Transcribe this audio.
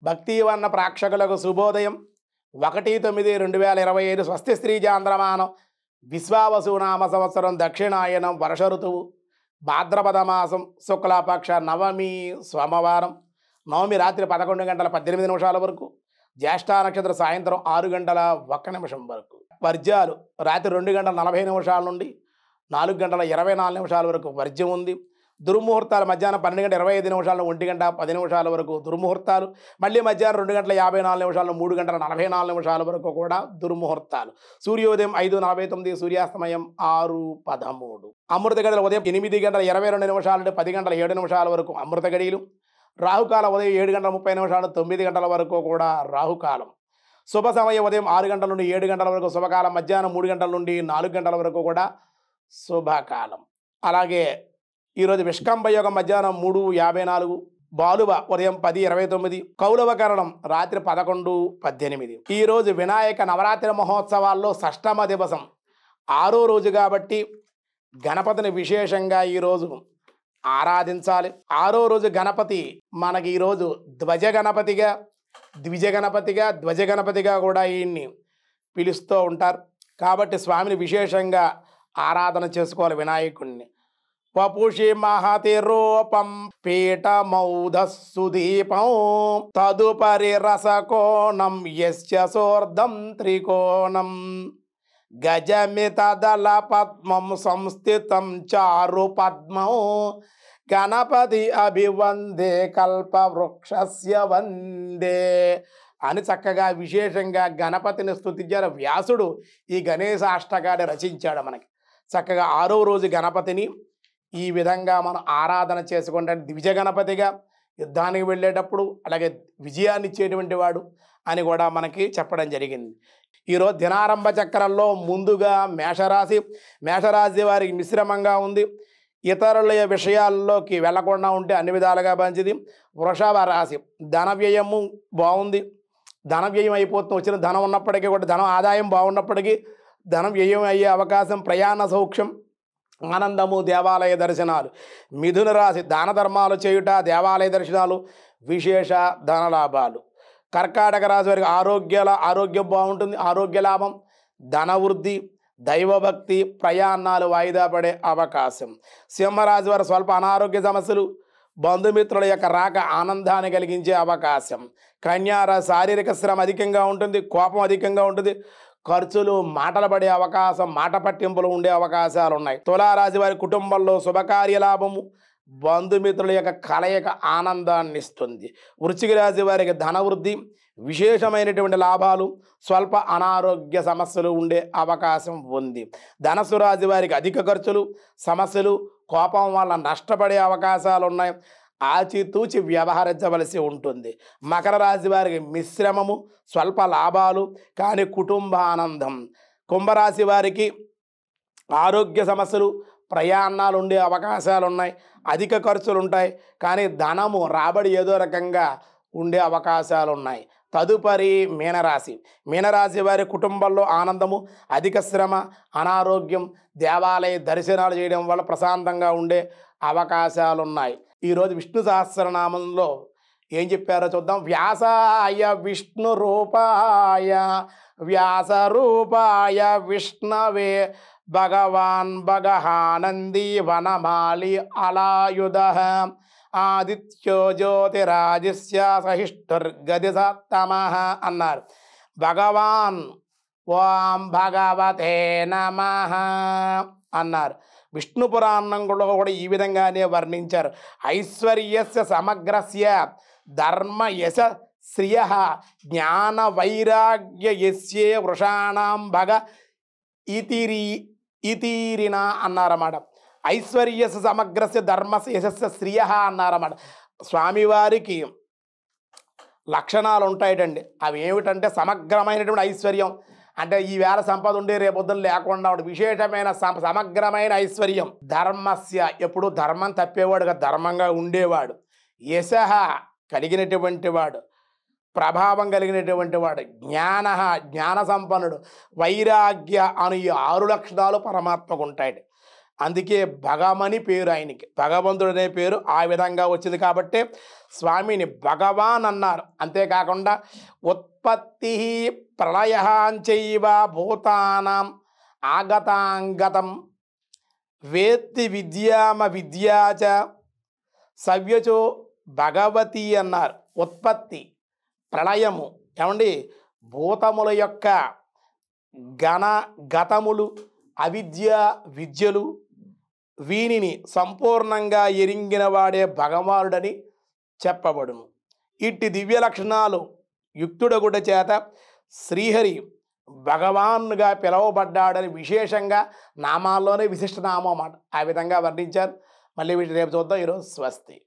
భక్తివన్న ప్రేక్షకులకు శుభోదయం 1/9/2025 స్వస్తి శ్రీ చాంద్రమానం విశ్వావసునామ సంవత్సరం దక్షిణాయనం వర్ష ఋతువు భాద్రపద మాసం శుక్లపక్ష నవమి సోమవారం నవమి రాత్రి 11:18 వరకు జ్యేష్ఠ నక్షత్ర సాయంత్రం 6:01 వరకు వర్జ్యాలు రాత్రి 2:40 నుండి 4:24 వరకు వర్జ్యం ఉంది. దుర్ముహూర్తాలు మధ్యాహ్నం 12:25 నుండి 1:10 వరకు దుర్ముహూర్తాలు, మళ్ళీ మధ్యాహ్నం 2:54 3:44 వరకు కూడా దుర్ముహూర్తాలు. సూర్యోదయం 5:49, సూర్యాస్తమయం 6:13. అమృత గడియలు ఉదయం 8:22 నుండి 10:07 వరకు అమృత గడియలు. రాహుకాలం ఉదయం 7:30 నుండి 9 వరకు కూడా రాహుకాలం. శుభ సమయం ఉదయం 6 గంటల నుండి 7 గంటల వరకు శుభకాలం, మధ్యాహ్నం 3 గంటల నుండి 4 గంటల వరకు కూడా శుభకాలం. అలాగే ఈరోజు విష్కంభ యోగం మధ్యాహ్నం 3:54, బాలువ ఉదయం 10:29, కౌలవకరణం రాత్రి 11:18. ఈరోజు వినాయక నవరాత్రి మహోత్సవాల్లో షష్టమ దివసం 6వ రోజు కాబట్టి గణపతిని విశేషంగా ఈరోజు ఆరాధించాలి. 6వ రోజు గణపతి మనకి ఈరోజు ధ్వజ గణపతిగా, ద్విజ గణపతిగా, ధ్వజ గణపతిగా కూడా ఈయన్ని పిలుస్తూ ఉంటారు. కాబట్టి స్వామిని విశేషంగా ఆరాధన చేసుకోవాలి. వినాయకుడిని వపుషి మహతి రూపం పీఠమౌధసుదీపం తదుపరి రసకోణం యస్య సోర్ధం త్రికోణం గజమితదల పద్మం సంస్థితం చారు పద్మం గణపతి అభివందే కల్పవృక్షస్య వందే అని చక్కగా విశేషంగా గణపతిని స్తుతించారు. వ్యాసుడు ఈ గణేశాష్టకాన్ని రచించాడు. మనకి చక్కగా 6వ రోజు గణపతిని ఈ విధంగా మనం ఆరాధన చేసుకుంటే ద్విజ గణపతిగా యుద్ధానికి వెళ్ళేటప్పుడు అలాగే విజయాన్ని ఇచ్చేటువంటి వాడు అని కూడా మనకి చెప్పడం జరిగింది. ఈరోజు దినారంభ చక్రంలో ముందుగా మేషరాశి వారికి మిశ్రమంగా ఉంది. ఇతరుల విషయాల్లోకి వెళ్లకుండా ఉంటే అన్ని విధాలుగా మంచిది. వృషభ రాశి ధన వ్యయము బాగుంది. ధన వ్యయం అయిపోతుంది. వచ్చిన ధనం ఉన్నప్పటికీ కూడా ధనం ఆదాయం బాగున్నప్పటికీ ధనం వ్యయం అయ్యే అవకాశం, ప్రయాణ సౌఖ్యం, ఆనందము, దేవాలయ దర్శనాలు. మిథున రాశి దాన ధర్మాలు చేయుట, దేవాలయ దర్శనాలు, విశేష ధనలాభాలు. కర్కాటక రాశి వారికి ఆరోగ్యం బాగుంటుంది. ఆరోగ్య లాభం, ధన వృద్ధి, దైవభక్తి, ప్రయాణాలు వాయిదా పడే అవకాశం. సింహరాశి వారు స్వల్ప అనారోగ్య సమస్యలు, బంధుమిత్రుల యొక్క రాక ఆనందాన్ని కలిగించే అవకాశం. కన్యారాశి శారీరక శ్రమ అధికంగా ఉంటుంది, కోపం అధికంగా ఉంటుంది, ఖర్చులు మాటలు పడే అవకాశం, మాట పట్టింపులు ఉండే అవకాశాలు ఉన్నాయి. తులారాశి వారి కుటుంబంలో శుభకార్య లాభము, బంధుమిత్రుల యొక్క కలయిక ఆనందాన్ని ఇస్తుంది. వృశ్చిక రాశి వారికి ధనవృద్ధి, విశేషమైనటువంటి లాభాలు, స్వల్ప అనారోగ్య సమస్యలు ఉండే అవకాశం ఉంది. ధనుసు రాశి వారికి అధిక ఖర్చులు, సమస్యలు, కోపం వల్ల నష్టపడే అవకాశాలు ఉన్నాయి. ఆచితూచి వ్యవహరించవలసి ఉంటుంది. మకర రాశి వారికి మిశ్రమము, స్వల్ప లాభాలు కానీ కుటుంబ ఆనందం. కుంభరాశి వారికి ఆరోగ్య సమస్యలు, ప్రయాణాలు ఉండే అవకాశాలు ఉన్నాయి. అధిక ఖర్చులు ఉంటాయి కానీ ధనము రాబడి ఏదో రకంగా ఉండే అవకాశాలు ఉన్నాయి. తదుపరి మీనరాశి వారి కుటుంబంలో ఆనందము, అధిక శ్రమ, అనారోగ్యం, దేవాలయ దర్శనాలు చేయడం వల్ల ప్రశాంతంగా ఉండే అవకాశాలు ఉన్నాయి. ఈరోజు విష్ణు సహస్రనామంలో ఏం చెప్పారో చూద్దాం. వ్యాసాయ విష్ణు రూపాయ వ్యాస రూపాయ విష్ణవే భగవాన్ భగహానంది వనమాలి అలాయుధ ఆదిత్యో జ్యోతిరాజిస్య సహిష్ఠుర్గదిసత్తమః అన్నారు. భగవాన్ ఓం భగవతే నమః అన్నారు. విష్ణు పురాణంలో కూడా ఈ విధంగానే వర్ణించారు. ఐశ్వర్యస్య సమగ్రస్య ధర్మ యశ శ్రియ జ్ఞాన వైరాగ్య యస్యే వృషాణం భగ ఇతీరిన అన్నారన్నమాట. ఐశ్వర్యస్య సమగ్రస్య ధర్మస్య యశస్య శ్రియ అన్నారన్నమాట. స్వామివారికి లక్షణాలు ఉంటాయిటండి. అవి ఏమిటంటే సమగ్రమైనటువంటి ఐశ్వర్యం, అంటే ఈ వేళ సంపద ఉండే రేపొద్దున లేకుండా ఉండే విశేషమైన సమగ్రమైన ఐశ్వర్యం. ధర్మస్య ఎప్పుడు ధర్మం తప్పేవాడుగా ధర్మంగా ఉండేవాడు. యశ కలిగినటువంటి వాడు, ప్రభావం కలిగినటువంటి వాడు, జ్ఞాన సంపన్నుడు, వైరాగ్య అను ఈ 6 లక్షణాలు పరమాత్మకు ఉంటాయి. అందుకే భగమని పేరు ఆయనకి, భగవంతుడనే పేరు ఆ విధంగా వచ్చింది కాబట్టి స్వామిని భగవాన్ అన్నారు. అంతేకాకుండా ఉత్పత్తి ప్రళయాంచైవ భూతానాం ఆగతాంగతం వేత్తి విద్యామ విద్యాచ సవ్యచో భగవతి అన్నారు. ఉత్పత్తి, ప్రళయము, ఏమండి భూతముల యొక్క గతములు, అవిద్య విద్యలు, వీనిని సంపూర్ణంగా ఎరింగిన వాడే భగవానుడని చెప్పబడును. ఇట్టి దివ్య లక్షణాలు యుక్తుడగుట చేత శ్రీహరి భగవాన్గా పిలువబడ్డాడని విశేషంగా నామాల్లోనే విశిష్ట నామం అన్నమాట. ఆ విధంగా వర్ణించారు. మళ్ళీ వీటి రేపు చూద్దాం. ఈరోజు స్వస్తి.